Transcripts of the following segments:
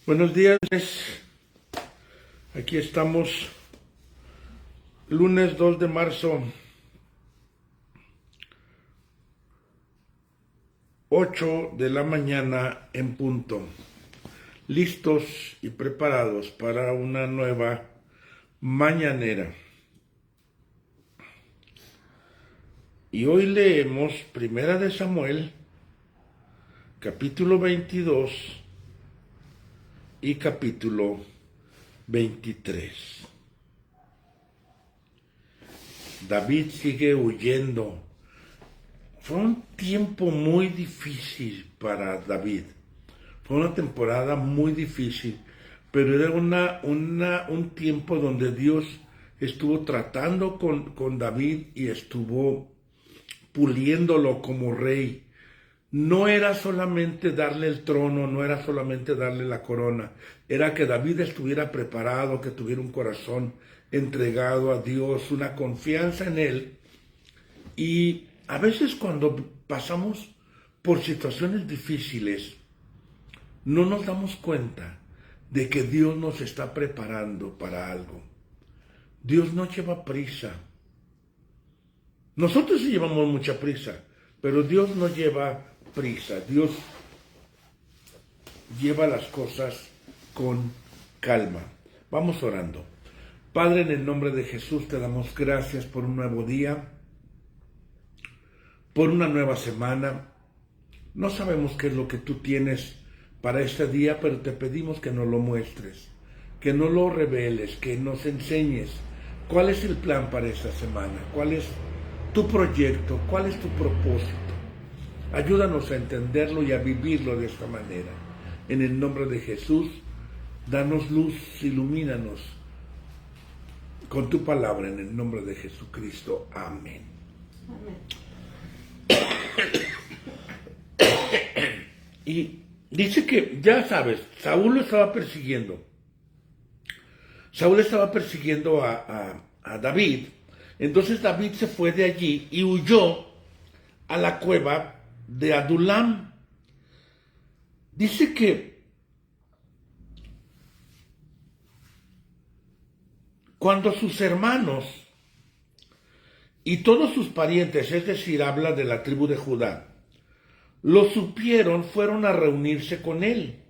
Buenos días, aquí estamos, lunes 2 de marzo, 8 de la mañana en punto, listos y preparados para una nueva mañanera. Y hoy leemos Primera de Samuel, capítulo 22 y capítulo 23. David sigue huyendo. Fue un tiempo muy difícil para David. Fue una temporada muy difícil, pero era un tiempo donde Dios estuvo tratando con David y estuvo puliéndolo como rey. No era solamente darle el trono, no era solamente darle la corona, era que David estuviera preparado, que tuviera un corazón entregado a Dios, una confianza en Él. Y a veces cuando pasamos por situaciones difíciles, no nos damos cuenta de que Dios nos está preparando para algo. Dios no lleva prisa. Nosotros sí llevamos mucha prisa, pero Dios no lleva prisa. Dios lleva las cosas con calma. Vamos orando. Padre, en el nombre de Jesús te damos gracias por un nuevo día, por una nueva semana. No sabemos qué es lo que tú tienes para este día, pero te pedimos que nos lo muestres, que nos lo reveles, que nos enseñes cuál es el plan para esta semana, cuál es tu proyecto, cuál es tu propósito. Ayúdanos a entenderlo y a vivirlo de esta manera. En el nombre de Jesús, danos luz, ilumínanos con tu palabra, en el nombre de Jesucristo. Amén. Y dice que, ya sabes, Saúl lo estaba persiguiendo. Saúl estaba persiguiendo a David. Entonces David se fue de allí y huyó a la cueva de Adulam. Dice que cuando sus hermanos y todos sus parientes, es decir, habla de la tribu de Judá, lo supieron, fueron a reunirse con él.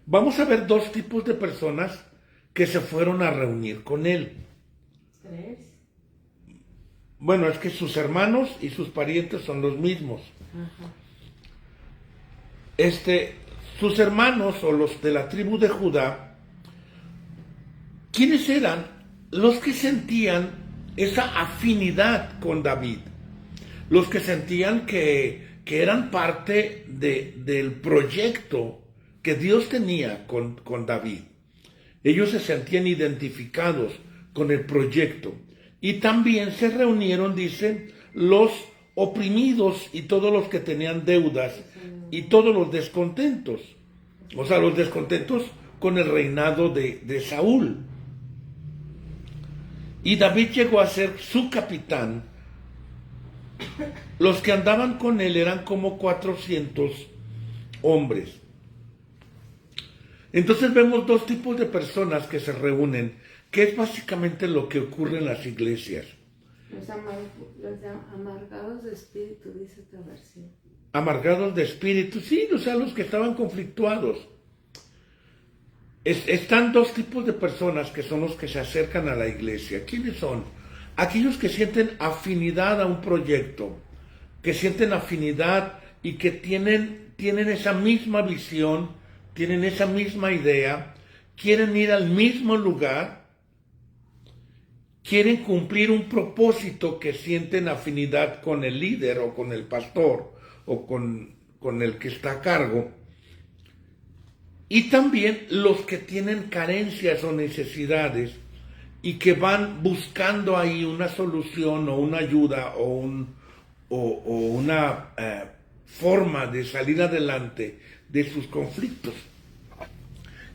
Vamos a ver dos tipos de personas que se fueron a reunir con él. ¿Tres? Bueno, es que sus hermanos y sus parientes son los mismos. Ajá. Sus hermanos o los de la tribu de Judá, ¿quiénes eran? Los que sentían esa afinidad con David, los que sentían que eran parte del proyecto que Dios tenía con David. Ellos se sentían identificados con el proyecto. Y también se reunieron, dicen, los oprimidos y todos los que tenían deudas y todos los descontentos. O sea, los descontentos con el reinado de Saúl. Y David llegó a ser su capitán. Los que andaban con él eran como 400 hombres. Entonces vemos dos tipos de personas que se reúnen, que es básicamente lo que ocurre en las iglesias. Los amargados de espíritu, dice esta versión. Amargados de espíritu, sí, o sea, los que estaban conflictuados. Están dos tipos de personas que son los que se acercan a la iglesia. ¿Quiénes son? Aquellos que sienten afinidad a un proyecto, que sienten afinidad y que tienen esa misma visión, tienen esa misma idea, quieren ir al mismo lugar, quieren cumplir un propósito, que sienten afinidad con el líder o con el pastor o con el que está a cargo. Y también los que tienen carencias o necesidades y que van buscando ahí una solución o una ayuda o una forma de salir adelante de sus conflictos.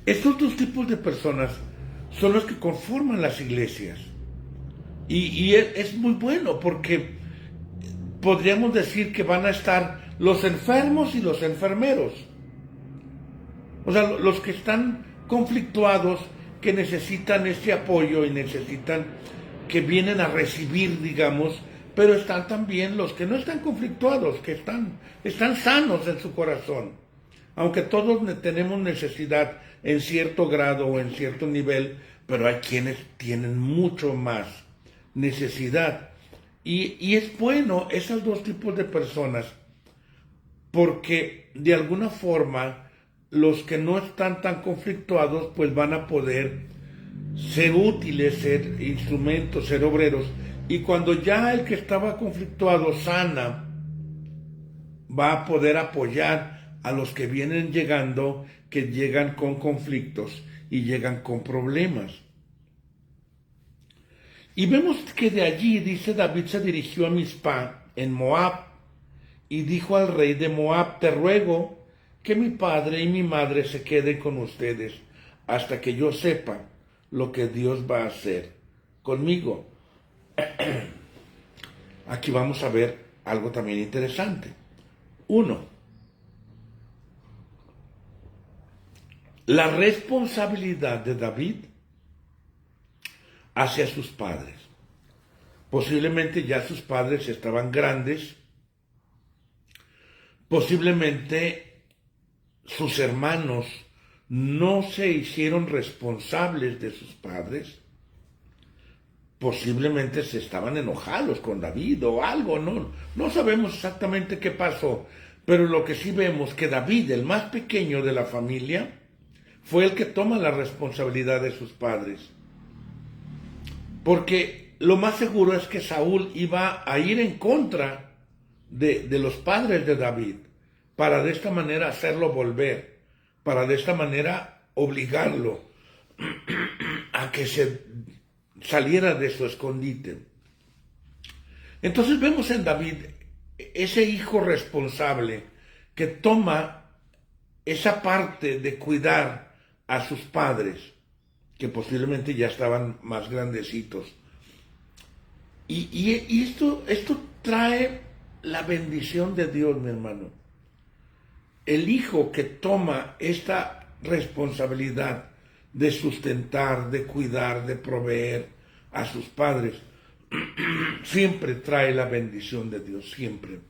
Estos dos tipos de personas son los que conforman las iglesias. Y es muy bueno porque podríamos decir que van a estar los enfermos y los enfermeros. O sea, los que están conflictuados, que necesitan este apoyo y necesitan que vienen a recibir, digamos, pero están también los que no están conflictuados, que están sanos en su corazón. Aunque todos tenemos necesidad en cierto grado o en cierto nivel, pero hay quienes tienen mucho más necesidad. Y es bueno esos dos tipos de personas, porque de alguna forma los que no están tan conflictuados pues van a poder ser útiles, ser instrumentos, ser obreros. Y cuando ya el que estaba conflictuado sana, va a poder apoyar a los que vienen llegando, que llegan con conflictos y llegan con problemas. Y vemos que de allí, dice, David se dirigió a Mizpá, en Moab, y dijo al rey de Moab: te ruego que mi padre y mi madre se queden con ustedes hasta que yo sepa lo que Dios va a hacer conmigo. Aquí vamos a ver algo también interesante. 1. La responsabilidad de David hacia sus padres. Posiblemente ya sus padres estaban grandes, posiblemente sus hermanos no se hicieron responsables de sus padres, posiblemente se estaban enojados con David o algo, no sabemos exactamente qué pasó, pero lo que sí vemos que David, el más pequeño de la familia, fue el que toma la responsabilidad de sus padres. Porque lo más seguro es que Saúl iba a ir en contra de los padres de David, para de esta manera hacerlo volver, para de esta manera obligarlo a que se saliera de su escondite. Entonces vemos en David ese hijo responsable que toma esa parte de cuidar a sus padres, que posiblemente ya estaban más grandecitos. Y esto trae la bendición de Dios, mi hermano. El hijo que toma esta responsabilidad de sustentar, de cuidar, de proveer a sus padres, siempre trae la bendición de Dios, siempre.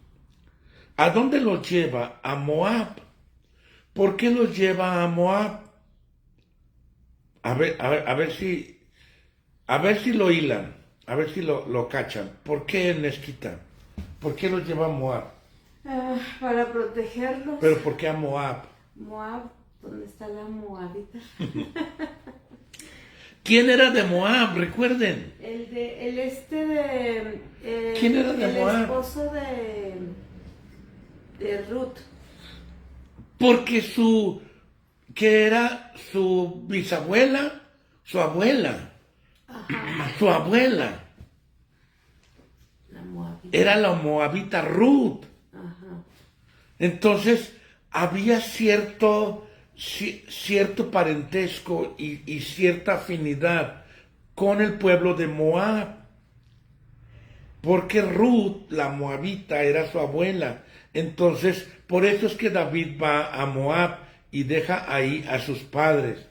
¿A dónde los lleva? A Moab. ¿Por qué los lleva a Moab? A ver si lo hilan, a ver si lo cachan. ¿Por qué Nesquita? ¿Por qué los lleva a Moab? Para protegerlos. ¿Pero por qué a Moab? Moab, ¿dónde está la Moabita? ¿Quién era de Moab? Recuerden. ¿Quién era de Moab? El esposo de Ruth. Porque que era su bisabuela, su abuela. Ajá. Su abuela. La Moabita. Era la moabita Ruth. Ajá. Entonces había cierto parentesco y cierta afinidad con el pueblo de Moab, porque Ruth, la moabita, era su abuela. Entonces, por eso es que David va a Moab y deja ahí a sus padres.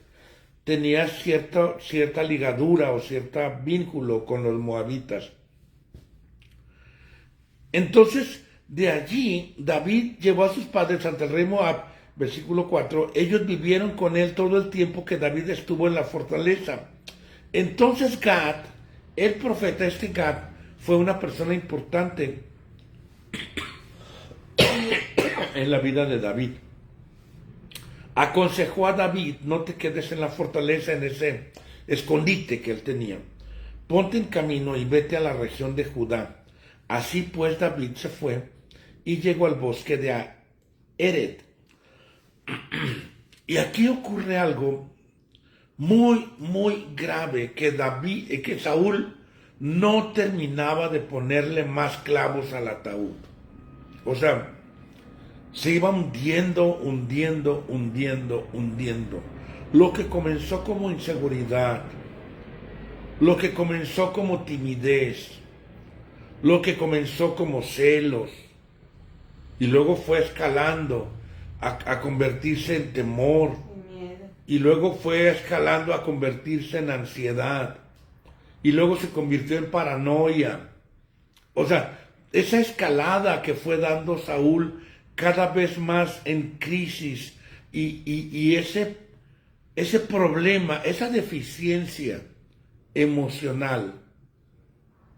Tenía cierta ligadura o cierto vínculo con los moabitas. Entonces, de allí, David llevó a sus padres ante el rey Moab, versículo 4, ellos vivieron con él todo el tiempo que David estuvo en la fortaleza. Entonces Gad, el profeta, Gad, fue una persona importante en la vida de David. Aconsejó a David: no te quedes en la fortaleza, en ese escondite que él tenía. Ponte en camino y vete a la región de Judá. Así pues David se fue y llegó al bosque de Eret. Y aquí ocurre algo muy, muy grave, que Saúl no terminaba de ponerle más clavos al ataúd. O sea, se iba hundiendo. Lo que comenzó como inseguridad, lo que comenzó como timidez, lo que comenzó como celos, y luego fue escalando a convertirse en temor, y luego fue escalando a convertirse en ansiedad, y luego se convirtió en paranoia. O sea, esa escalada que fue dando Saúl cada vez más en crisis, y ese problema, esa deficiencia emocional,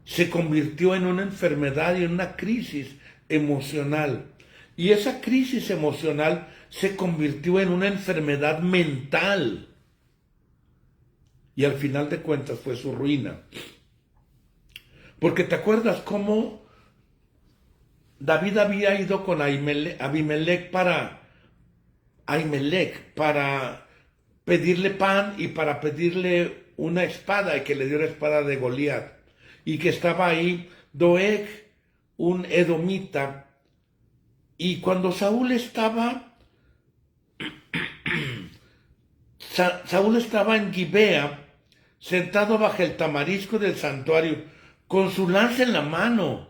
se convirtió en una enfermedad y en una crisis emocional. Y esa crisis emocional se convirtió en una enfermedad mental. Y al final de cuentas fue su ruina. Porque te acuerdas cómo David había ido con Abimelech para pedirle pan y para pedirle una espada, y que le dio la espada de Goliat. Y que estaba ahí Doeg, un edomita. Y cuando Saúl estaba en Gibea, sentado bajo el tamarisco del santuario, con su lanza en la mano.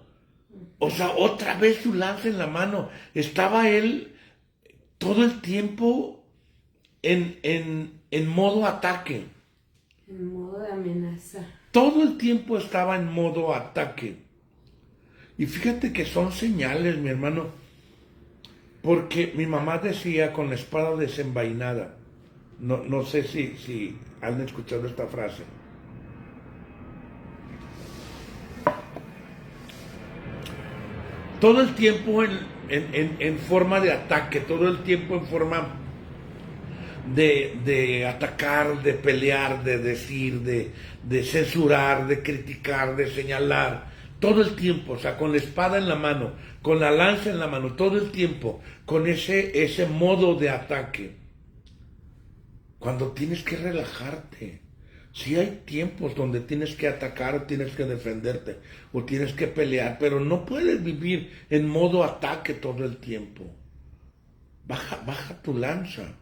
O sea, otra vez su lanza en la mano. Estaba él todo el tiempo en modo ataque. En modo de amenaza. Todo el tiempo estaba en modo ataque. Y fíjate que son señales, mi hermano, porque mi mamá decía con la espada desenvainada. No sé si han escuchado esta frase. Todo el tiempo en forma de ataque, todo el tiempo en forma de atacar, de pelear, de decir, de censurar, de criticar, de señalar, todo el tiempo, o sea, con la espada en la mano, con la lanza en la mano, todo el tiempo, con ese modo de ataque. Cuando tienes que relajarte, sí hay tiempos donde tienes que atacar o tienes que defenderte o tienes que pelear, pero no puedes vivir en modo ataque todo el tiempo. Baja tu lanza.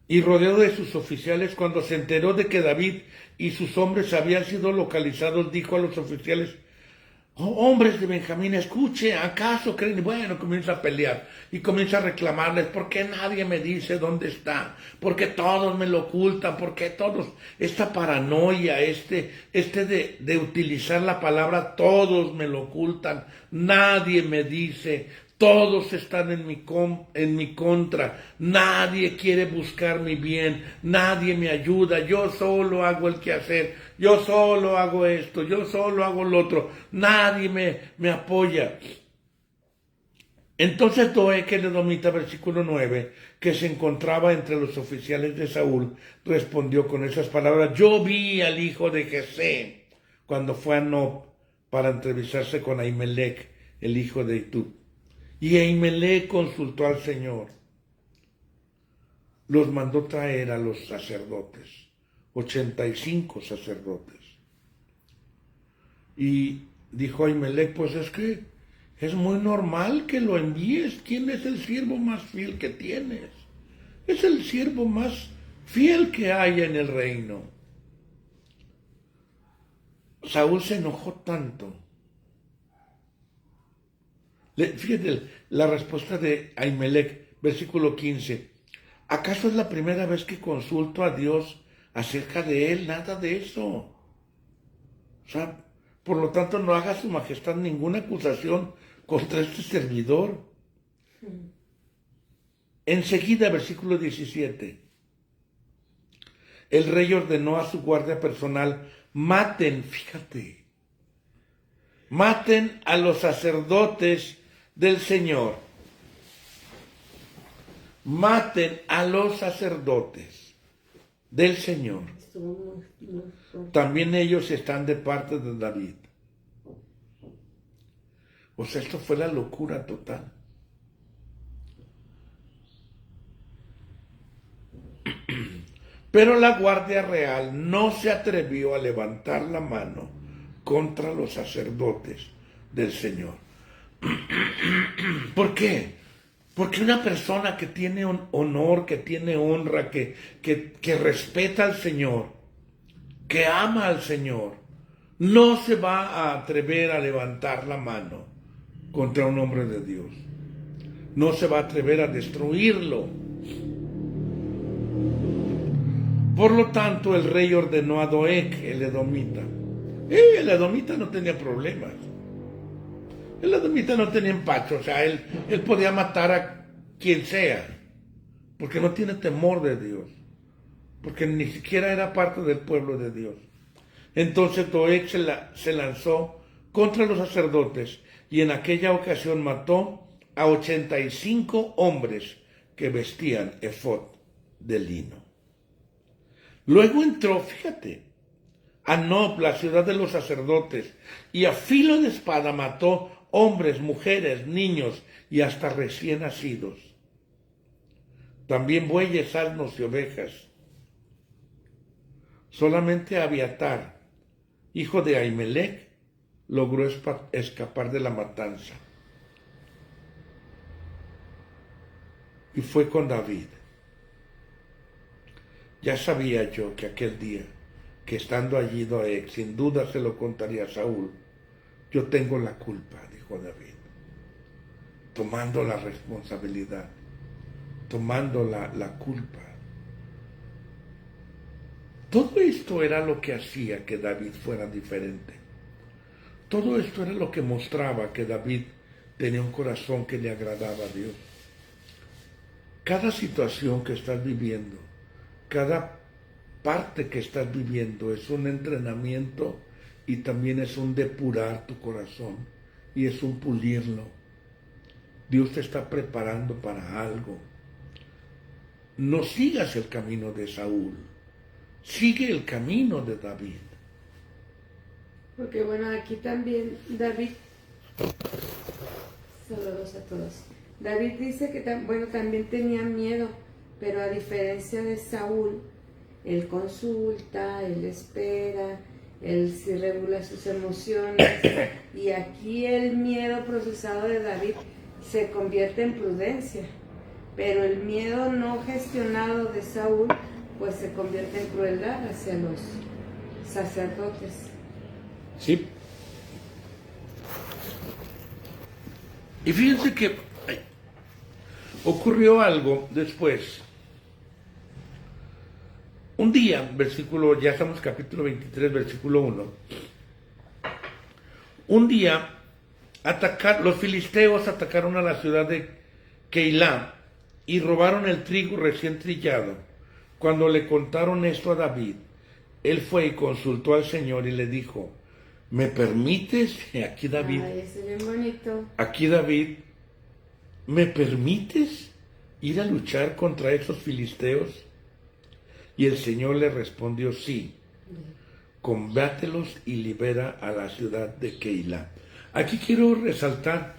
Y rodeado de sus oficiales, cuando se enteró de que David y sus hombres habían sido localizados, dijo a los oficiales: "Oh, hombres de Benjamín, escuche, ¿acaso creen?". Bueno, comienza a pelear y comienza a reclamarles: ¿por qué nadie me dice dónde está? ¿Por qué todos me lo ocultan? ¿Por qué todos? Esta paranoia, de utilizar la palabra todos me lo ocultan, nadie me dice, todos están en mi contra, nadie quiere buscar mi bien, nadie me ayuda, yo solo hago el quehacer, yo solo hago esto, yo solo hago lo otro, nadie me apoya. Entonces Doeg el edomita, versículo 9, que se encontraba entre los oficiales de Saúl, respondió con esas palabras: yo vi al hijo de Jesé cuando fue a Nob para entrevistarse con Ahimelech, el hijo de Itub. Y Ahimelech consultó al Señor. Los mandó traer a los sacerdotes, 85 sacerdotes. Y dijo Ahimelech: pues es que es muy normal que lo envíes. ¿Quién es el siervo más fiel que tienes? Es el siervo más fiel que hay en el reino. Saúl se enojó tanto. Fíjate la respuesta de Ahimelech, versículo 15. ¿Acaso es la primera vez que consulto a Dios acerca de él? Nada de eso. O sea, por lo tanto, no haga su majestad ninguna acusación contra este servidor. Enseguida, versículo 17. El rey ordenó a su guardia personal: maten a los sacerdotes del Señor. Maten a los sacerdotes del Señor. También ellos están de parte de David. O sea, esto fue la locura total. Pero la Guardia Real no se atrevió a levantar la mano contra los sacerdotes del Señor. ¿Por qué? Porque una persona que tiene honor, que tiene honra, que respeta al Señor, que ama al Señor, no se va a atrever a levantar la mano contra un hombre de Dios. No se va a atrever a destruirlo. Por lo tanto, el rey ordenó a Doeg, el edomita. El edomita no tenía problemas. El edomita no tenía empacho. O sea, él podía matar a quien sea. Porque no tiene temor de Dios. Porque ni siquiera era parte del pueblo de Dios. Entonces Doeg se lanzó contra los sacerdotes y en aquella ocasión mató a 85 hombres que vestían efod de lino. Luego entró, fíjate, a Nob, la ciudad de los sacerdotes, y a filo de espada mató hombres, mujeres, niños y hasta recién nacidos. También bueyes, asnos y ovejas. Solamente Abiatar, hijo de Ahimelech, logró escapar de la matanza. Y fue con David. Ya sabía yo que aquel día, que estando allí Doeg, sin duda se lo contaría a Saúl. Yo tengo la culpa, dijo David, tomando la responsabilidad, tomando la culpa. Todo esto era lo que hacía que David fuera diferente. Todo esto era lo que mostraba que David tenía un corazón que le agradaba a Dios. Cada situación que estás viviendo, cada parte que estás viviendo es un entrenamiento y también es un depurar tu corazón y es un pulirlo. Dios te está preparando para algo. No sigas el camino de Saúl, sigue el camino de David. Porque bueno, aquí también David, saludos a todos. David dice que también tenía miedo, pero a diferencia de Saúl, él consulta, él espera, él sí regula sus emociones, y aquí el miedo procesado de David se convierte en prudencia, pero el miedo no gestionado de Saúl pues se convierte en crueldad hacia los sacerdotes. Sí. Y fíjense que ocurrió algo después. Un día, versículo, ya estamos capítulo 23, versículo 1. Un día, los filisteos atacaron a la ciudad de Keilah y robaron el trigo recién trillado. Cuando le contaron esto a David, él fue y consultó al Señor y le dijo, ¿me permites? Aquí David, ese es bien bonito. Aquí David, ¿me permites ir a luchar contra esos filisteos? Y el Señor le respondió, sí, combátelos y libera a la ciudad de Keilah. Aquí quiero resaltar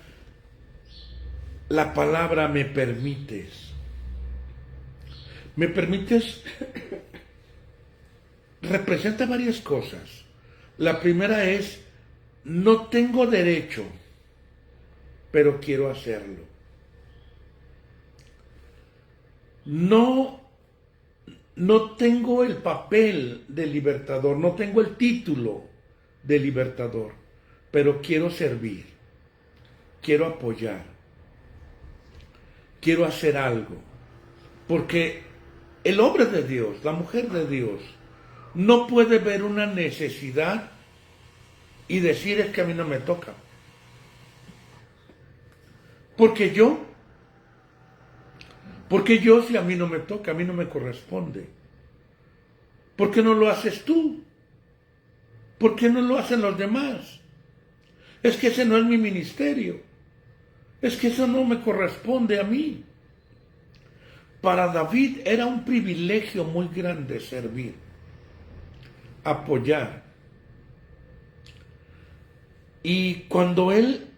la palabra me permites. Me permites representa varias cosas. La primera es, no tengo derecho, pero quiero hacerlo. No tengo el papel de libertador, no tengo el título de libertador, pero quiero servir, quiero apoyar, quiero hacer algo. Porque el hombre de Dios, la mujer de Dios, no puede ver una necesidad y decir es que a mí no me toca. Porque yo si a mí no me toca, a mí no me corresponde. ¿Por qué no lo haces tú? ¿Por qué no lo hacen los demás? Es que ese no es mi ministerio. Es que eso no me corresponde a mí. Para David era un privilegio muy grande servir, apoyar. Y cuando él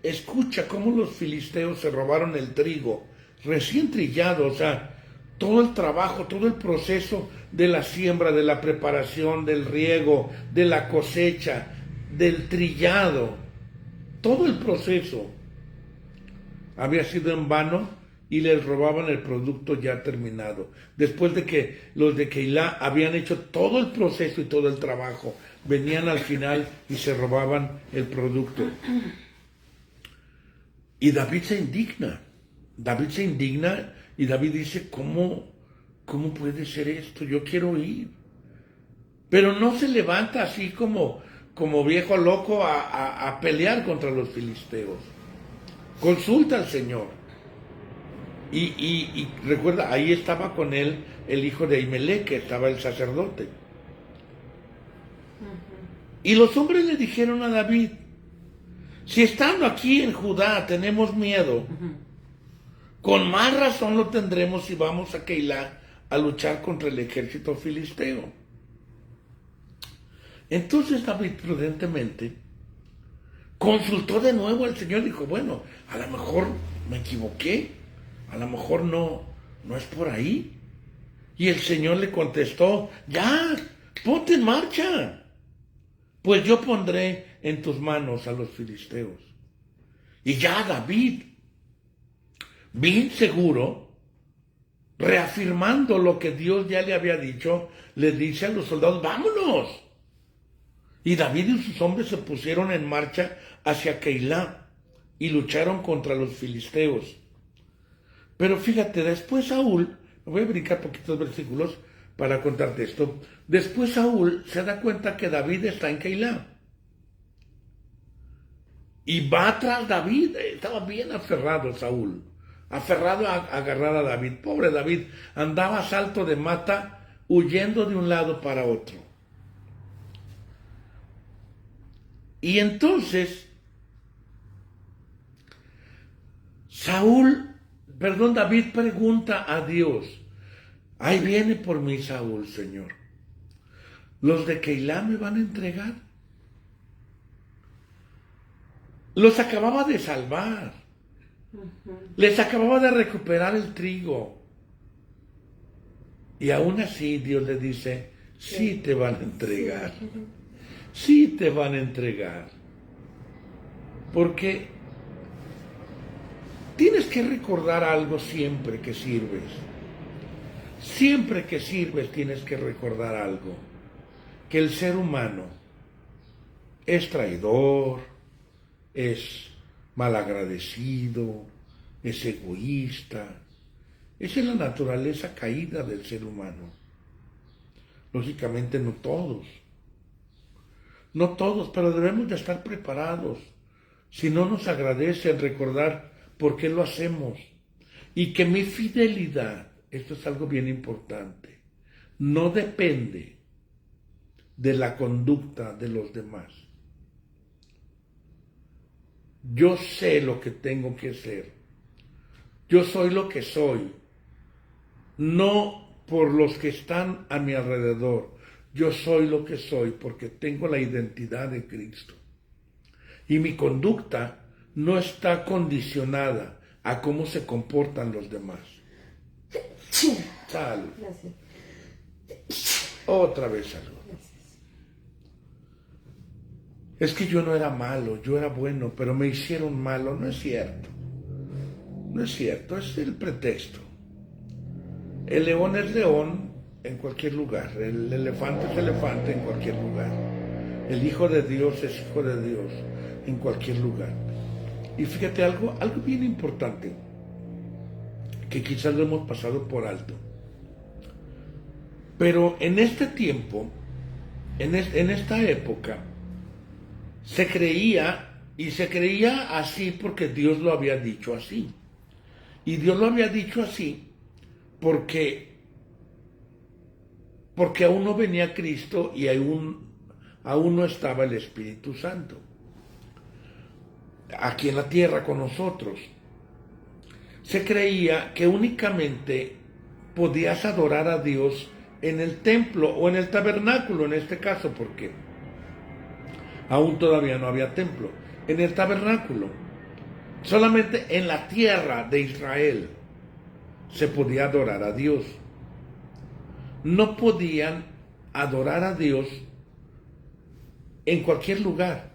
escucha cómo los filisteos se robaron el trigo recién trillado, o sea, todo el trabajo, todo el proceso de la siembra, de la preparación, del riego, de la cosecha, del trillado, todo el proceso había sido en vano y les robaban el producto ya terminado. Después de que los de Keilah habían hecho todo el proceso y todo el trabajo, venían al final y se robaban el producto. Y David se indigna y David dice, ¿cómo ¿cómo puede ser esto? Yo quiero ir. Pero no se levanta así como viejo loco a pelear contra los filisteos. Consulta al Señor. Y recuerda, ahí estaba con él el hijo de Ahimelech, que estaba el sacerdote. Y los hombres le dijeron a David, si estando aquí en Judá tenemos miedo, con más razón lo tendremos si vamos a Keilah a luchar contra el ejército filisteo. Entonces David prudentemente consultó de nuevo al Señor y dijo, bueno, a lo mejor me equivoqué, a lo mejor no es por ahí. Y el Señor le contestó, ya, ponte en marcha, pues yo pondré en tus manos a los filisteos. Y ya David, bien seguro, reafirmando lo que Dios ya le había dicho, le dice a los soldados, vámonos. Y David y sus hombres se pusieron en marcha hacia Keilah y lucharon contra los filisteos. Pero fíjate, después Saúl, me voy a brincar poquitos versículos para contarte esto. Después Saúl se da cuenta que David está en Keilah. Y va tras David. Estaba bien aferrado Saúl. Aferrado a agarrar a David. Pobre David, andaba a salto de mata, huyendo de un lado para otro. Y entonces, David pregunta a Dios, ahí viene por mí Saúl, Señor. ¿Los de Keilah me van a entregar? Los acababa de salvar. Les acababa de recuperar el trigo. Y aún así Dios le dice, sí te van a entregar. Sí te van a entregar. Porque tienes que recordar algo siempre que sirves. Siempre que sirves tienes que recordar algo. Que el ser humano es traidor, es malagradecido, es egoísta. Esa es la naturaleza caída del ser humano. Lógicamente no todos. No todos, pero debemos de estar preparados. Si no nos agradecen, recordar por qué lo hacemos. Y que mi fidelidad, esto es algo bien importante, no depende de la conducta de los demás. Yo sé lo que tengo que ser. Yo soy lo que soy. No por los que están a mi alrededor. Yo soy lo que soy porque tengo la identidad de Cristo. Y mi conducta no está condicionada a cómo se comportan los demás. Salud. Gracias. Otra vez salud. Gracias. Es que yo no era malo, yo era bueno, pero me hicieron malo. No es cierto. No es cierto, es el pretexto. El león es león en cualquier lugar. El elefante es elefante en cualquier lugar. El Hijo de Dios es Hijo de Dios en cualquier lugar. Y fíjate algo bien importante, que quizás lo hemos pasado por alto. Pero en este tiempo, en esta época, se creía así porque Dios lo había dicho así. Y Dios lo había dicho así porque aún no venía Cristo y aún no estaba el Espíritu Santo aquí en la tierra con nosotros. Se creía que únicamente podías adorar a Dios en el templo o en el tabernáculo, en este caso, porque aún todavía no había templo. En el tabernáculo, solamente en la tierra de Israel se podía adorar a Dios. No podían adorar a Dios en cualquier lugar,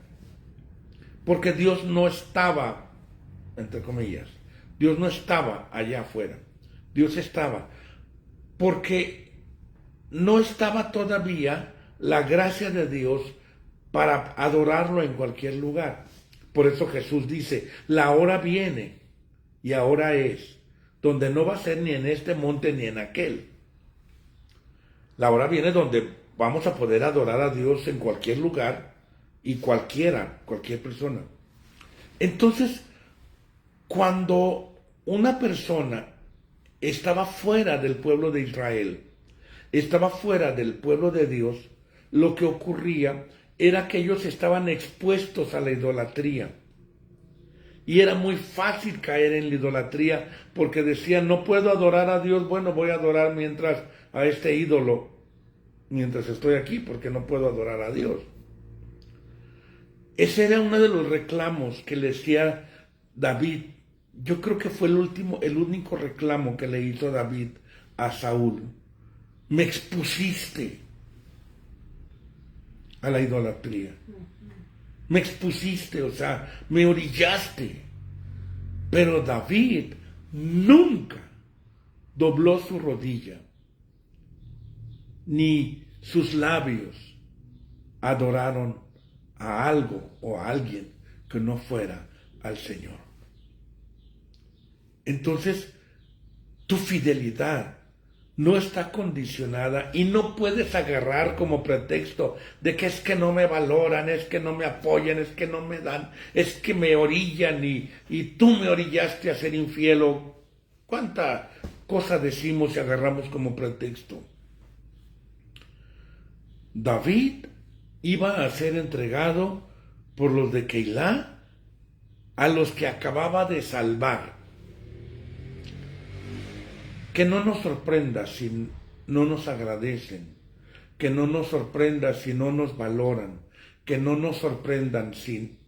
porque Dios no estaba, entre comillas, Dios no estaba allá afuera. Dios estaba, porque no estaba todavía la gracia de Dios para adorarlo en cualquier lugar. Por eso Jesús dice, la hora viene y ahora es, donde no va a ser ni en este monte ni en aquel. La hora viene donde vamos a poder adorar a Dios en cualquier lugar y cualquier persona. Entonces, cuando una persona estaba fuera del pueblo de Israel, estaba fuera del pueblo de Dios, lo que ocurría era que ellos estaban expuestos a la idolatría. Y era muy fácil caer en la idolatría porque decían, no puedo adorar a Dios, bueno, voy a adorar mientras a este ídolo, mientras estoy aquí, porque no puedo adorar a Dios. Ese era uno de los reclamos que le hacía David. Yo creo que fue el único reclamo que le hizo David a Saúl. Me expusiste a la idolatría. Me expusiste, o sea, me orillaste. Pero David nunca dobló su rodilla, ni sus labios adoraron a algo o a alguien que no fuera al Señor. Entonces, tu fidelidad no está condicionada y no puedes agarrar como pretexto de que es que no me valoran, es que no me apoyan, es que no me dan, es que me orillan y tú me orillaste a ser infiel. ¿Cuánta cosa decimos y agarramos como pretexto? David iba a ser entregado por los de Keilah a los que acababa de salvar. Que no nos sorprenda si no nos agradecen, que no nos sorprenda si no nos valoran, que no nos sorprenda si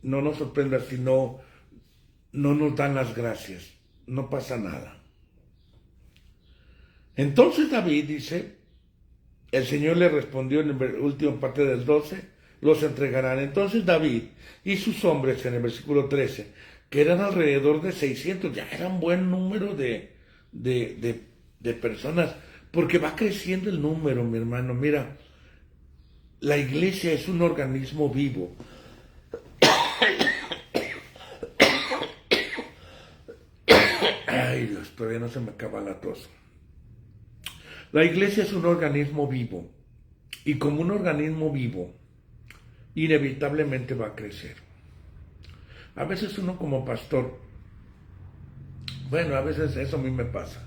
no nos dan las gracias. No pasa nada. Entonces David dice, el Señor le respondió en la última parte del 12, los entregarán. Entonces David y sus hombres, en el versículo 13, que eran alrededor de 600, ya era un buen número de personas, porque va creciendo el número, mi hermano. Mira, la iglesia es un organismo vivo. Ay, Dios, todavía no se me acaba la tos. La iglesia es un organismo vivo, y como un organismo vivo, inevitablemente va a crecer. A veces uno como pastor, bueno, a veces eso a mí me pasa.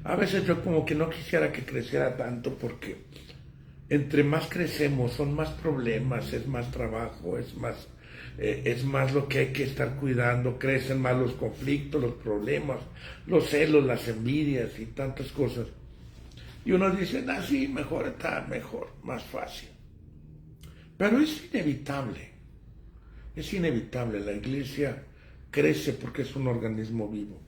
A veces yo como que no quisiera que creciera tanto porque entre más crecemos son más problemas, es más trabajo, es más lo que hay que estar cuidando, crecen más los conflictos, los problemas, los celos, las envidias y tantas cosas. Y uno dice, sí, mejor está, mejor, más fácil. Pero es inevitable, la iglesia crece porque es un organismo vivo.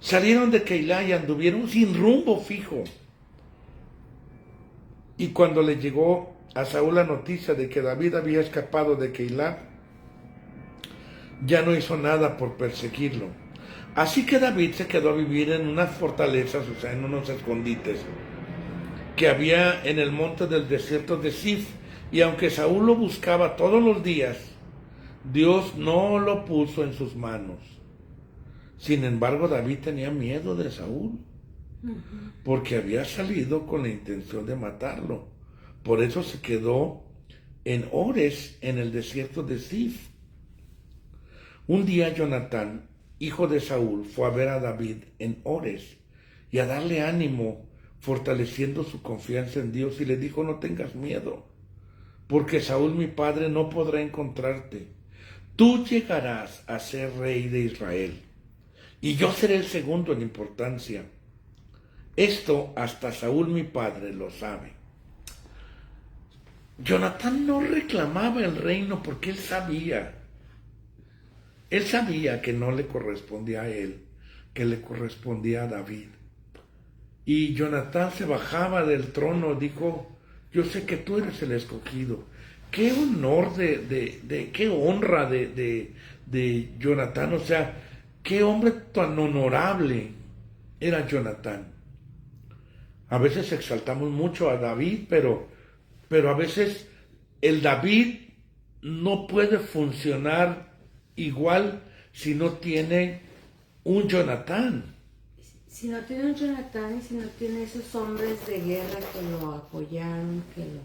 Salieron de Keilah y anduvieron sin rumbo fijo. Y cuando le llegó a Saúl la noticia de que David había escapado de Keilah, ya no hizo nada por perseguirlo. Así que David se quedó a vivir en unas fortalezas, o sea, en unos escondites, que había en el monte del desierto de Zif. Y aunque Saúl lo buscaba todos los días, Dios no lo puso en sus manos. Sin embargo, David tenía miedo de Saúl, porque había salido con la intención de matarlo. Por eso se quedó en Ores, en el desierto de Zif. Un día Jonatán, hijo de Saúl, fue a ver a David en Ores y a darle ánimo, fortaleciendo su confianza en Dios, y le dijo, no tengas miedo, porque Saúl mi padre no podrá encontrarte. Tú llegarás a ser rey de Israel, y yo seré el segundo en importancia. Esto hasta Saúl mi padre lo sabe. Jonatán no reclamaba el reino porque él sabía que no le correspondía a él, que le correspondía a David. Y Jonatán se bajaba del trono, dijo, yo sé que tú eres el escogido. Qué honor qué honra de Jonatán, o sea, qué hombre tan honorable era Jonatán. A veces exaltamos mucho a David, pero a veces el David no puede funcionar igual si no tiene un Jonatán. Si no tiene un Jonatán y si no tiene esos hombres de guerra que lo apoyaron, que lo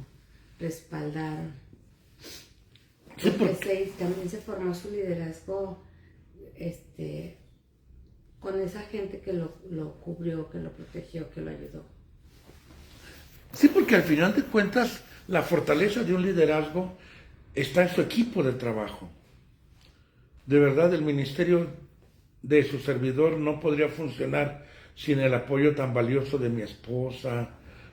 respaldaron. Sí, Porque también se formó su liderazgo con esa gente que lo cubrió, que lo protegió, que lo ayudó. Sí, porque al final de cuentas la fortaleza de un liderazgo está en su equipo de trabajo. De verdad, el ministerio de su servidor no podría funcionar sin el apoyo tan valioso de mi esposa,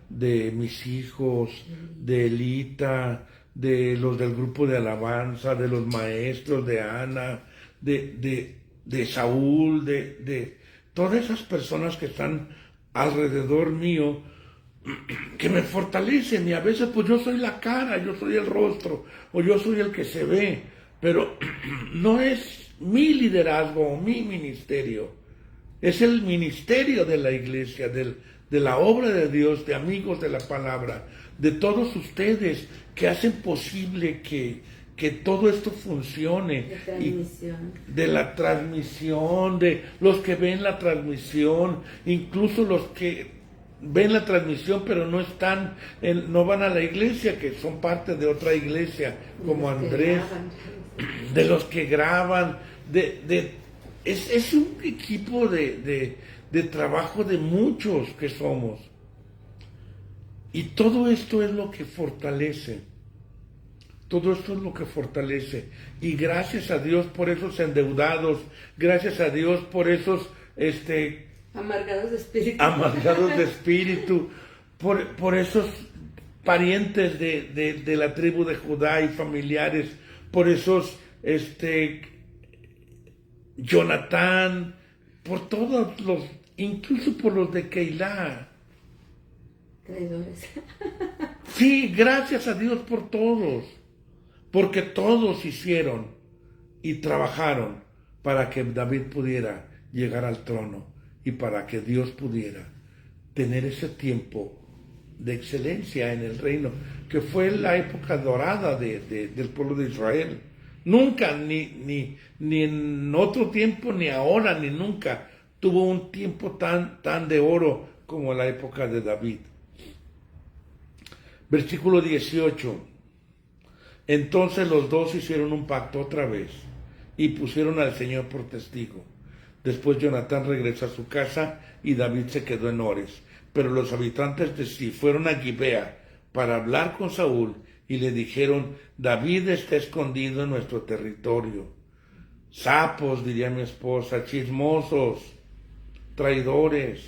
de mis hijos, de Elita, de los del grupo de alabanza, de los maestros, de Ana, de Saúl, de todas esas personas que están alrededor mío, que me fortalecen, y a veces pues yo soy la cara, yo soy el rostro, o yo soy el que se ve, pero no es mi liderazgo o mi ministerio, es el ministerio de la iglesia, de la obra de Dios, de amigos de la palabra, de todos ustedes que hacen posible que todo esto funcione. De transmisión. De la transmisión, de los que ven la transmisión, incluso los que ven la transmisión pero no están, no van a la iglesia, que son parte de otra iglesia, como Andrés, de los que graban, es un equipo de trabajo de muchos que somos. Y todo esto es lo que fortalece. Todo esto es lo que fortalece. Y gracias a Dios por esos endeudados, gracias a Dios por esos amargados de espíritu. Amargados de espíritu, por esos parientes de la tribu de Judá y familiares, por esos Jonatán, por todos los, incluso por los de Keilah. Traidores. Sí, gracias a Dios por todos, porque todos hicieron y trabajaron para que David pudiera llegar al trono y para que Dios pudiera tener ese tiempo de excelencia en el reino, que fue la época dorada del pueblo de Israel. Nunca, ni en otro tiempo, ni ahora, ni nunca, tuvo un tiempo tan de oro como la época de David. Versículo 18. Entonces los dos hicieron un pacto otra vez y pusieron al Señor por testigo. Después Jonatán regresó a su casa y David se quedó en Ores. Pero los habitantes de Sí fueron a Gibea para hablar con Saúl y le dijeron: David está escondido en nuestro territorio. Sapos, diría mi esposa, chismosos, traidores,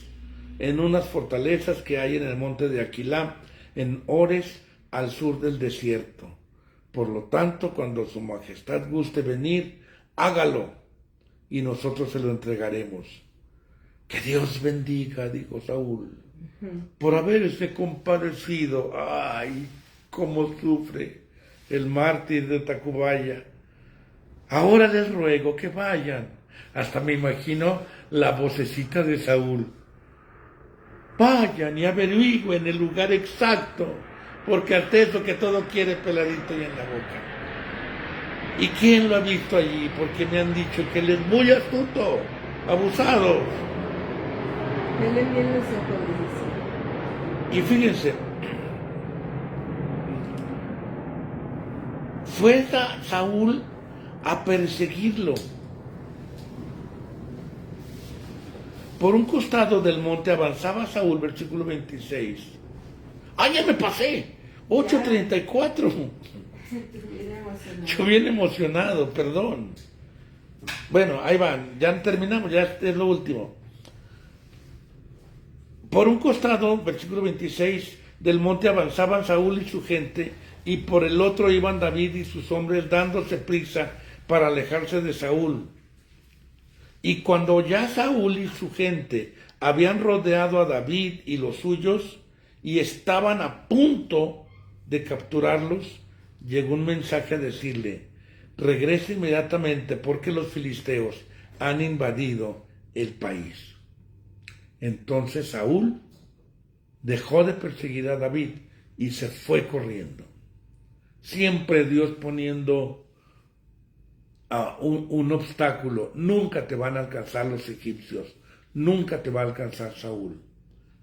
en unas fortalezas que hay en el monte de Aquilá, en Ores, al sur del desierto. Por lo tanto, cuando su majestad guste venir, hágalo, y nosotros se lo entregaremos. Que Dios bendiga, dijo Saúl, por haberse compadecido. Ay, cómo sufre el mártir de Tacubaya. Ahora les ruego que vayan. Hasta me imagino la vocecita de Saúl. Vayan y averigüen el lugar exacto, porque hasta eso que todo quiere peladito y en la boca. ¿Y quién lo ha visto allí? Porque me han dicho que él es muy astuto, abusado. Velen bien los ojos, dice. Y fíjense, fue Saúl a perseguirlo. Por un costado del monte avanzaba Saúl, versículo 26. ¡Ah, ya me pasé! 8:34. Yo bien emocionado, perdón. Bueno, ahí van, ya terminamos, ya es lo último. Por un costado, versículo 26, del monte avanzaban Saúl y su gente, y por el otro iban David y sus hombres dándose prisa para alejarse de Saúl. Y cuando ya Saúl y su gente habían rodeado a David y los suyos y estaban a punto de capturarlos, llegó un mensaje a decirle: regresa inmediatamente porque los filisteos han invadido el país. Entonces Saúl dejó de perseguir a David y se fue corriendo. Siempre Dios poniendo un obstáculo. Nunca te van a alcanzar los egipcios. nunca te va a alcanzar Saúl.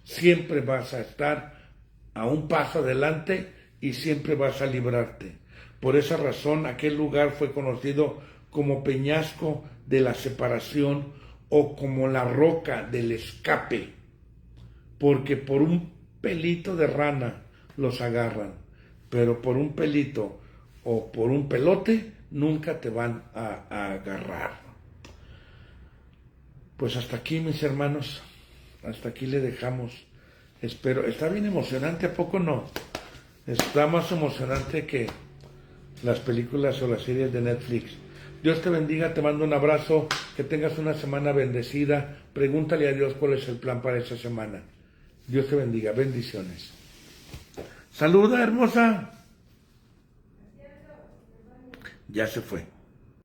Siempre vas a estar a un paso adelante y siempre vas a librarte. Por esa razón, aquel lugar fue conocido como peñasco de la separación o como la roca del escape, porque por un pelito de rana los agarran, pero por un pelito o por un pelote nunca te van a agarrar. Pues hasta aquí, mis hermanos, hasta aquí le dejamos. Espero, está bien emocionante, ¿a poco no? Está más emocionante que las películas o las series de Netflix. Dios te bendiga, te mando un abrazo, que tengas una semana bendecida. Pregúntale a Dios cuál es el plan para esa semana. Dios te bendiga, bendiciones. Saluda, hermosa. Ya se fue.